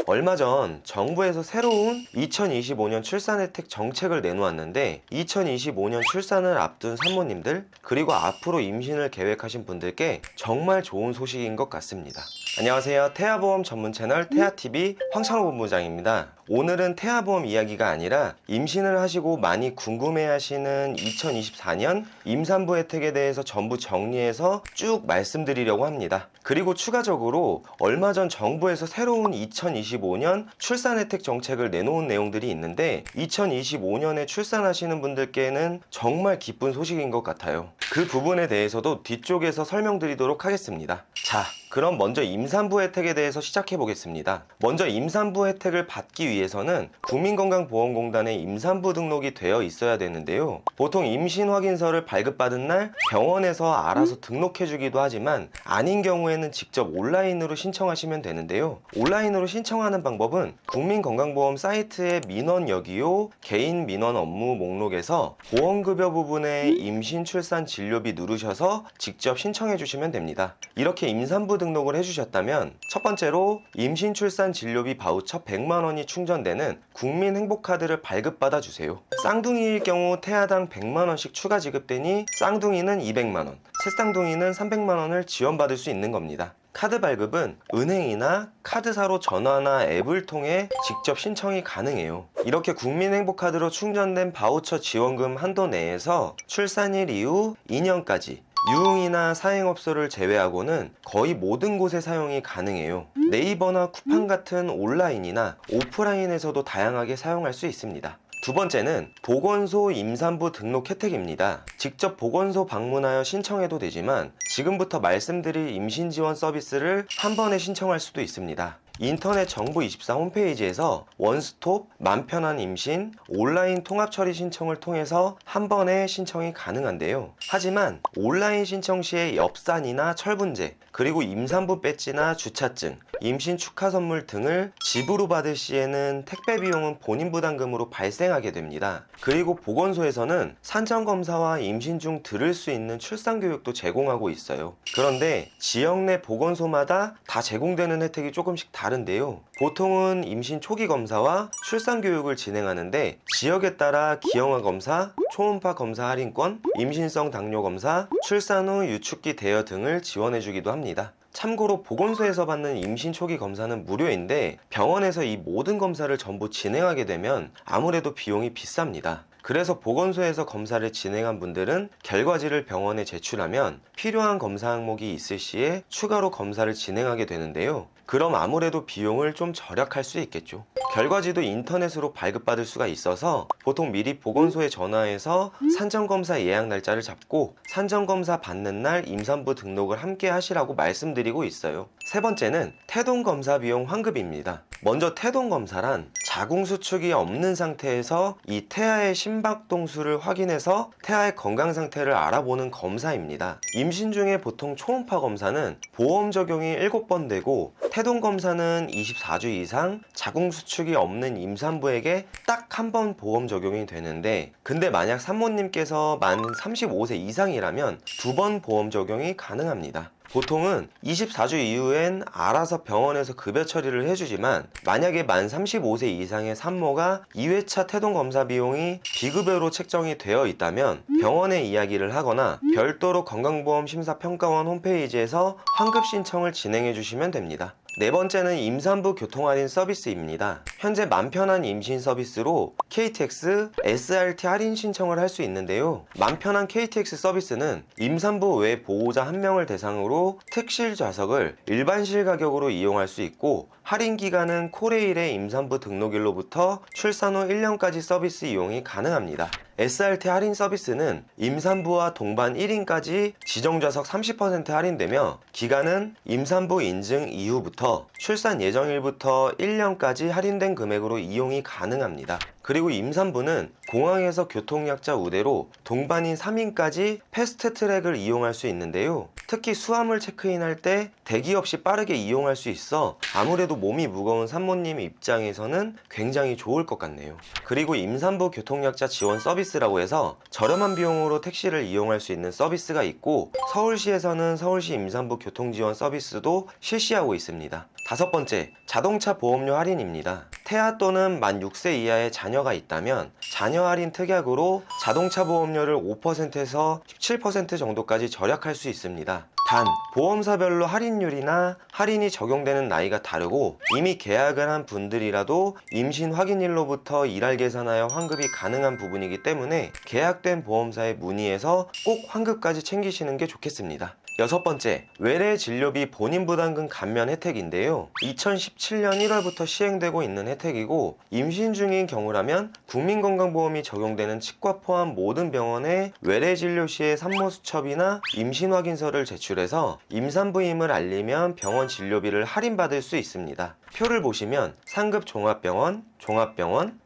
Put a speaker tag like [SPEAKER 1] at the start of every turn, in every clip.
[SPEAKER 1] 얼마 전 정부에서 새로운 2025년 출산 혜택 정책을 내놓았는데 2025년 출산을 앞둔 산모님들 그리고 앞으로 임신을 계획하신 분들께 정말 좋은 소식인 것 같습니다. 안녕하세요. 태아보험 전문 채널 태아TV 황찬호 본부장입니다. 오늘은 태아보험 이야기가 아니라 임신을 하시고 많이 궁금해하시는 2024년 임산부 혜택에 대해서 전부 정리해서 쭉 말씀드리려고 합니다. 그리고 추가적으로 얼마 전 정부에서 새로운 2025년 출산 혜택 정책을 내놓은 내용들이 있는데 2025년에 출산하시는 분들께는 정말 기쁜 소식인 것 같아요. 그 부분에 대해서도 뒤쪽에서 설명드리도록 하겠습니다. 자, 그럼 먼저 임산부 혜택에 대해서 시작해 보겠습니다. 먼저 임산부 혜택을 받기 위해서는 국민건강보험공단에 임산부 등록이 되어 있어야 되는데요. 보통 임신 확인서를 발급받은 날 병원에서 알아서 등록해 주기도 하지만 아닌 경우에는 직접 온라인으로 신청하시면 되는데요. 온라인으로 신청하는 방법은 국민건강보험 사이트의 민원 여기요 개인 민원 업무 목록에서 보험급여 부분에 임신 출산 진료비 누르셔서 직접 신청해 주시면 됩니다. 이렇게 임산부 등록을 해주셨다면 첫 번째로 임신 출산 진료비 바우처 100만원이 충전되는 국민행복카드를 발급받아 주세요. 쌍둥이일 경우 태아당 100만원씩 추가 지급되니 쌍둥이는 200만원, 새쌍둥이는 300만원을 지원받을 수 있는 겁니다. 카드 발급은 은행이나 카드사로 전화나 앱을 통해 직접 신청이 가능해요. 이렇게 국민행복카드로 충전된 바우처 지원금 한도 내에서 출산일 이후 2년까지 유흥이나 사행업소를 제외하고는 거의 모든 곳에 사용이 가능해요. 네이버나 쿠팡 같은 온라인이나 오프라인에서도 다양하게 사용할 수 있습니다. 두 번째는 보건소 임산부 등록 혜택입니다. 직접 보건소 방문하여 신청해도 되지만 지금부터 말씀드릴 임신 지원 서비스를 한 번에 신청할 수도 있습니다. 인터넷 정부24 홈페이지에서 원스톱, 맘편한 임신, 온라인 통합 처리 신청을 통해서 한 번에 신청이 가능한데요. 하지만 온라인 신청 시에 엽산이나 철분제, 그리고 임산부 배지나 주차증, 임신 축하 선물 등을 집으로 받을 시에는 택배 비용은 본인 부담금으로 발생하게 됩니다. 그리고 보건소에서는 산전검사와 임신 중 들을 수 있는 출산교육도 제공하고 있어요. 그런데 지역 내 보건소마다 다 제공되는 혜택이 조금씩 다른데요. 보통은 임신 초기 검사와 출산 교육을 진행하는데 지역에 따라 기형아 검사, 초음파 검사 할인권, 임신성 당뇨 검사, 출산 후 유축기 대여 등을 지원해주기도 합니다. 참고로 보건소에서 받는 임신 초기 검사는 무료인데 병원에서 이 모든 검사를 전부 진행하게 되면 아무래도 비용이 비쌉니다. 그래서 보건소에서 검사를 진행한 분들은 결과지를 병원에 제출하면 필요한 검사 항목이 있을 시에 추가로 검사를 진행하게 되는데요. 그럼 아무래도 비용을 좀 절약할 수 있겠죠. 결과지도 인터넷으로 발급받을 수가 있어서 보통 미리 보건소에 전화해서 산전검사 예약 날짜를 잡고 산전검사 받는 날 임산부 등록을 함께 하시라고 말씀드리고 있어요. 세 번째는 태동검사 비용 환급입니다. 먼저 태동검사란 자궁수축이 없는 상태에서 이 태아의 심박동수를 확인해서 태아의 건강 상태를 알아보는 검사입니다. 임신 중에 보통 초음파 검사는 보험 적용이 7번 되고 태동검사는 24주 이상 자궁수축이 없는 임산부에게 딱 한 번 보험 적용이 되는데 근데 만약 산모님께서 만 35세 이상이라면 2번 보험 적용이 가능합니다. 보통은 24주 이후엔 알아서 병원에서 급여 처리를 해주지만 만약에 만 35세 이상의 산모가 2회차 태동검사 비용이 비급여로 책정이 되어 있다면 병원에 이야기를 하거나 별도로 건강보험심사평가원 홈페이지에서 환급 신청을 진행해 주시면 됩니다. 네 번째는 임산부 교통할인 서비스입니다. 현재 맘편한 임신 서비스로 KTX, SRT 할인 신청을 할 수 있는데요. 맘편한 KTX 서비스는 임산부 외 보호자 1명을 대상으로 특실 좌석을 일반실 가격으로 이용할 수 있고 할인 기간은 코레일의 임산부 등록일로부터 출산 후 1년까지 서비스 이용이 가능합니다. SRT 할인 서비스는 임산부와 동반 1인까지 지정 좌석 30% 할인되며 기간은 임산부 인증 이후부터 출산 예정일부터 1년까지 할인된 금액으로 이용이 가능합니다. 그리고 임산부는 공항에서 교통약자 우대로 동반인 3인까지 패스트트랙을 이용할 수 있는데요. 특히 수화물 체크인할 때 대기 없이 빠르게 이용할 수 있어 아무래도 몸이 무거운 산모님 입장에서는 굉장히 좋을 것 같네요. 그리고 임산부 교통약자 지원 서비스라고 해서 저렴한 비용으로 택시를 이용할 수 있는 서비스가 있고 서울시에서는 서울시 임산부 교통지원 서비스도 실시하고 있습니다. 다섯 번째, 자동차 보험료 할인입니다. 태아 또는 만 6세 이하의 자녀가 있다면 자녀 할인 특약으로 자동차 보험료를 5%에서 17% 정도까지 절약할 수 있습니다. 단, 보험사별로 할인율이나 할인이 적용되는 나이가 다르고 이미 계약을 한 분들이라도 임신 확인일로부터 일할 계산하여 환급이 가능한 부분이기 때문에 계약된 보험사에 문의해서 꼭 환급까지 챙기시는 게 좋겠습니다. 여섯 번째, 외래 진료비 본인 부담금 감면 혜택인데요. 2017년 1월부터 시행되고 있는 혜택이고 임신 중인 경우라면 국민건강보험이 적용되는 치과 포함 모든 병원에 외래 진료 시에 산모 수첩이나 임신 확인서를 제출해서 임산부임을 알리면 병원 진료비를 할인받을 수 있습니다. 표를 보시면 상급 종합병원,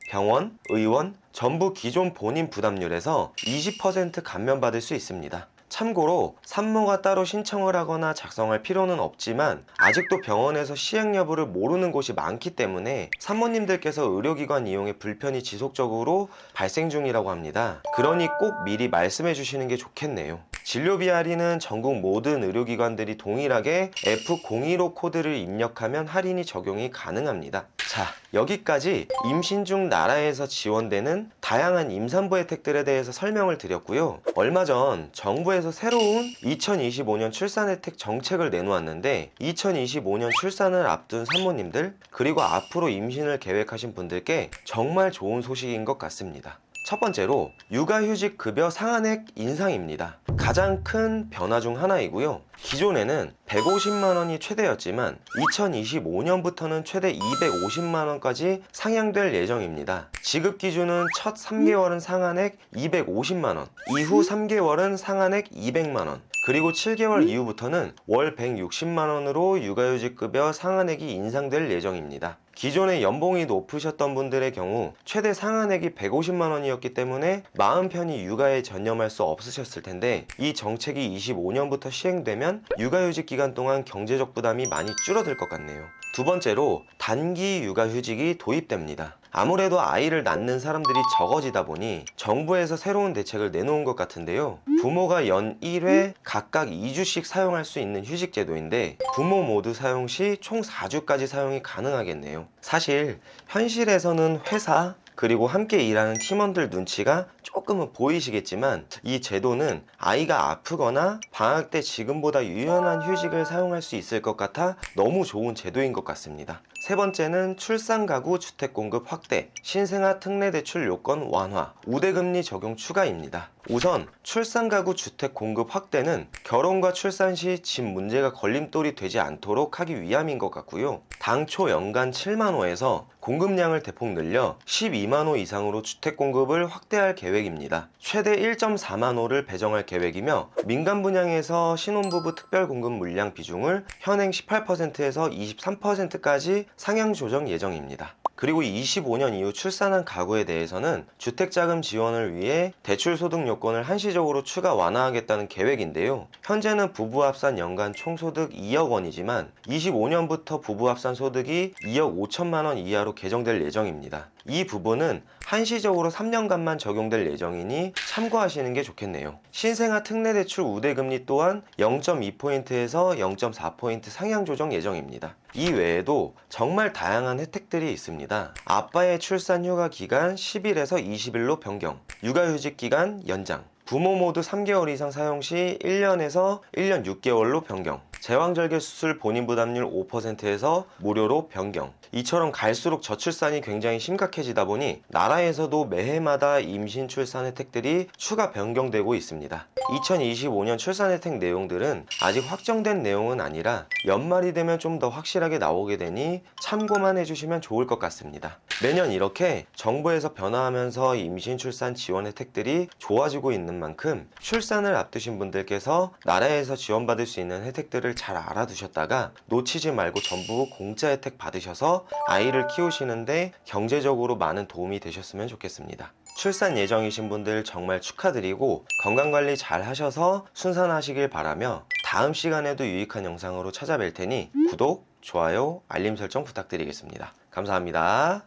[SPEAKER 1] 병원, 의원 전부 기존 본인 부담률에서 20% 감면받을 수 있습니다. 참고로 산모가 따로 신청을 하거나 작성할 필요는 없지만 아직도 병원에서 시행 여부를 모르는 곳이 많기 때문에 산모님들께서 의료기관 이용에 불편이 지속적으로 발생 중이라고 합니다. 그러니 꼭 미리 말씀해 주시는 게 좋겠네요. 진료비 할인은 전국 모든 의료기관들이 동일하게 F015 코드를 입력하면 할인이 적용이 가능합니다. 자, 여기까지 임신 중 나라에서 지원되는 다양한 임산부 혜택들에 대해서 설명을 드렸고요. 얼마 전 정부에서 새로운 2025년 출산 혜택 정책을 내놓았는데 2025년 출산을 앞둔 산모님들 그리고 앞으로 임신을 계획하신 분들께 정말 좋은 소식인 것 같습니다. 첫 번째로 육아휴직 급여 상한액 인상입니다. 가장 큰 변화 중 하나이고요. 기존에는 150만원이 최대였지만 2025년부터는 최대 250만원까지 상향될 예정입니다. 지급 기준은 첫 3개월은 상한액 250만원, 이후 3개월은 상한액 200만원, 그리고 7개월 이후부터는 월 160만원으로 육아휴직급여 상한액이 인상될 예정입니다. 기존에 연봉이 높으셨던 분들의 경우 최대 상한액이 150만원이었기 때문에 마음 편히 육아에 전념할 수 없으셨을 텐데 이 정책이 25년부터 시행되면 육아휴직 기간 동안 경제적 부담이 많이 줄어들 것 같네요. 두 번째로 단기 육아휴직이 도입됩니다. 아무래도 아이를 낳는 사람들이 적어지다 보니 정부에서 새로운 대책을 내놓은 것 같은데요. 부모가 연 1회 각각 2주씩 사용할 수 있는 휴직 제도인데 부모 모두 사용 시 총 4주까지 사용이 가능하겠네요. 사실 현실에서는 회사 그리고 함께 일하는 팀원들 눈치가 조금은 보이시겠지만 이 제도는 아이가 아프거나 방학 때 지금보다 유연한 휴직을 사용할 수 있을 것 같아 너무 좋은 제도인 것 같습니다. 세 번째는 출산 가구 주택 공급 확대, 신생아 특례 대출 요건 완화, 우대금리 적용 추가입니다. 우선 출산 가구 주택 공급 확대는 결혼과 출산 시 집 문제가 걸림돌이 되지 않도록 하기 위함인 것 같고요. 당초 연간 7만호에서 공급량을 대폭 늘려 12만호 이상으로 주택 공급을 확대할 계획입니다. 최대 1.4만호를 배정할 계획이며 민간 분양에서 신혼부부 특별 공급 물량 비중을 현행 18%에서 23%까지 상향 조정 예정입니다. 그리고 25년 이후 출산한 가구에 대해서는 주택자금 지원을 위해 대출소득 요건을 한시적으로 추가 완화하겠다는 계획인데요. 현재는 부부 합산 연간 총소득 2억 원이지만 25년부터 부부 합산 소득이 2억 5천만 원 이하로 개정될 예정입니다. 이 부분은 한시적으로 3년간만 적용될 예정이니 참고하시는 게 좋겠네요. 신생아 특례대출 우대금리 또한 0.2포인트에서 0.4포인트 상향 조정 예정입니다. 이 외에도 정말 다양한 혜택들이 있습니다. 아빠의 출산 휴가 기간 10일에서 20일로 변경, 육아휴직 기간 연장, 부모 모두 3개월 이상 사용 시 1년에서 1년 6개월로 변경, 제왕절개 수술 본인 부담률 5%에서 무료로 변경. 이처럼 갈수록 저출산이 굉장히 심각해지다 보니 나라에서도 매해마다 임신 출산 혜택들이 추가 변경되고 있습니다. 2025년 출산 혜택 내용들은 아직 확정된 내용은 아니라 연말이 되면 좀 더 확실하게 나오게 되니 참고만 해주시면 좋을 것 같습니다. 매년 이렇게 정부에서 변화하면서 임신 출산 지원 혜택들이 좋아지고 있는 만큼 출산을 앞두신 분들께서 나라에서 지원받을 수 있는 혜택들을 잘 알아두셨다가 놓치지 말고 전부 공짜 혜택 받으셔서 아이를 키우시는데 경제적으로 많은 도움이 되셨으면 좋겠습니다. 출산 예정이신 분들 정말 축하드리고 건강관리 잘 하셔서 순산하시길 바라며 다음 시간에도 유익한 영상으로 찾아뵐 테니 구독, 좋아요, 알림 설정 부탁드리겠습니다. 감사합니다.